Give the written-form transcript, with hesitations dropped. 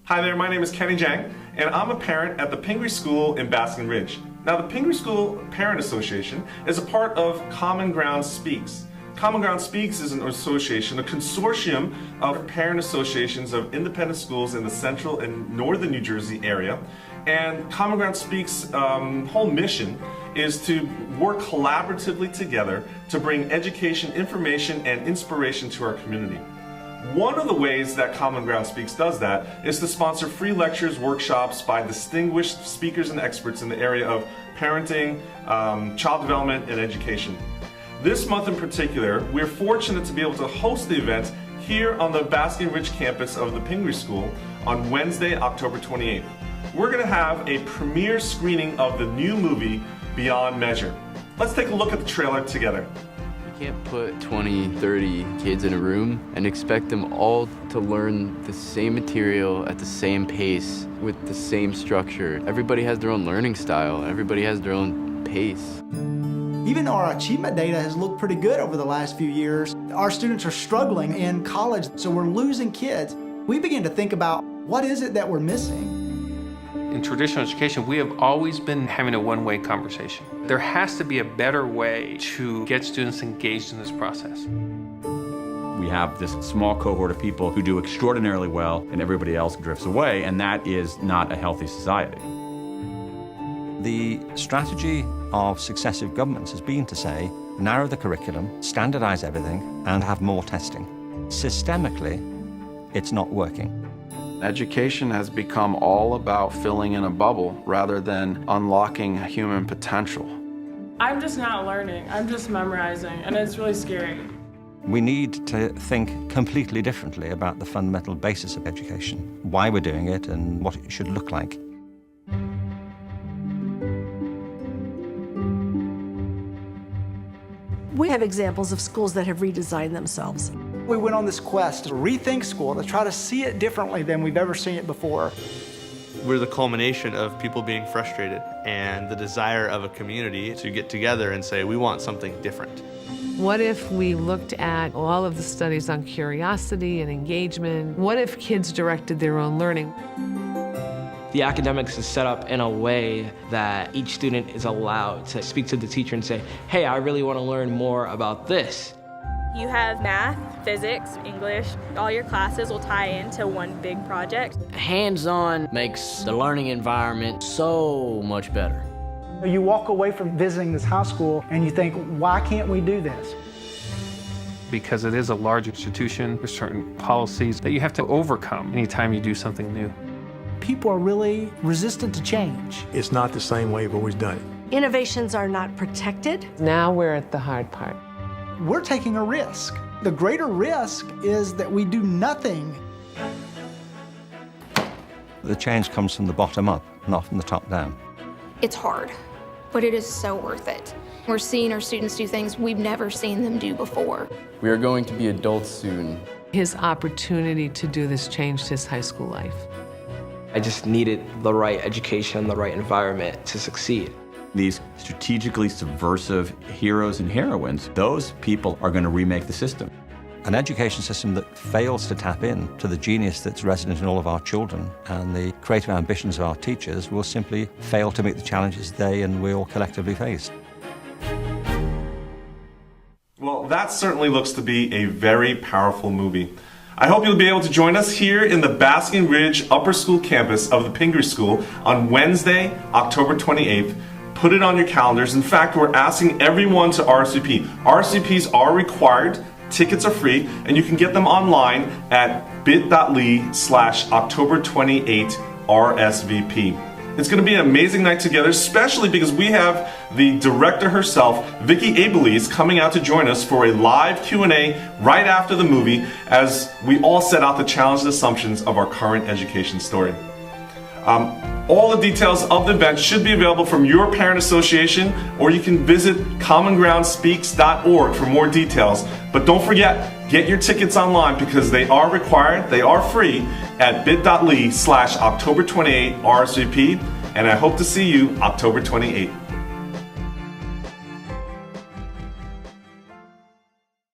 Hi there, my name is Kenny Jang, and I'm a parent at the Pingree School in Basking Ridge. Now, the Pingree School Parent Association is a part of Common Ground Speaks. Common Ground Speaks is an association, a consortium of parent associations of independent schools in the central and northern New Jersey area. And Common Ground Speaks' whole mission is to work collaboratively together to bring education, information, and inspiration to our community. One of the ways that Common Ground Speaks does that is to sponsor free lectures, workshops by distinguished speakers and experts in the area of parenting, child development, and education. This month in particular, we're fortunate to be able to host the event here on the Basking Ridge campus of the Pingree School on Wednesday, October 28th. We're going to have a premiere screening of the new movie, Beyond Measure. Let's take a look at the trailer together. You can't put 20, 30 kids in a room and expect them all to learn the same material at the same pace with the same structure. Everybody has their own learning style. Everybody has their own pace. Even though our achievement data has looked pretty good over the last few years, our students are struggling in college, so we're losing kids. We begin to think about what is it that we're missing? In traditional education, we have always been having a one-way conversation. There has to be a better way to get students engaged in this process. We have this small cohort of people who do extraordinarily well and everybody else drifts away, and that is not a healthy society. The strategy of successive governments has been to say, narrow the curriculum, standardize everything, and have more testing. Systemically, it's not working. Education has become all about filling in a bubble rather than unlocking human potential. I'm just not learning, I'm just memorizing, and it's really scary. We need to think completely differently about the fundamental basis of education, why we're doing it, and what it should look like. We have examples of schools that have redesigned themselves. We went on this quest to rethink school, to try to see it differently than we've ever seen it before. We're the culmination of people being frustrated and the desire of a community to get together and say, we want something different. What if we looked at all of the studies on curiosity and engagement? What if kids directed their own learning? The academics is set up in a way that each student is allowed to speak to the teacher and say, hey, I really want to learn more about this. You have math, physics, English. All your classes will tie into one big project. Hands-on makes the learning environment so much better. You walk away from visiting this high school and you think, why can't we do this? Because it is a large institution, there's certain policies that you have to overcome anytime you do something new. People are really resistant to change. It's not the same way we've always done it. Innovations are not protected. Now we're at the hard part. We're taking a risk. The greater risk is that we do nothing. The change comes from the bottom up, not from the top down. It's hard, but it is so worth it. We're seeing our students do things we've never seen them do before. We are going to be adults soon. His opportunity to do this changed his high school life. I just needed the right education, the right environment to succeed. These strategically subversive heroes and heroines, those people are going to remake the system. An education system that fails to tap in to the genius that's resident in all of our children and the creative ambitions of our teachers will simply fail to meet the challenges they and we all collectively face. Well, that certainly looks to be a very powerful movie. I hope you'll be able to join us here in the Basking Ridge Upper School campus of the Pingree School on Wednesday, October 28th. Put it on your calendars. In fact, we're asking everyone to RSVP. RSVPs are required, tickets are free, and you can get them online at bit.ly/October28RSVP. It's going to be an amazing night together, especially because we have the director herself, Vicki Abelies, coming out to join us for a live Q&A right after the movie as we all set out the challenges and assumptions of our current education story. All the details of the event should be available from your parent association, or you can visit commongroundspeaks.org for more details. But don't forget, get your tickets online because they are required, they are free at bit.ly/October28RSVP, and I hope to see you October 28th.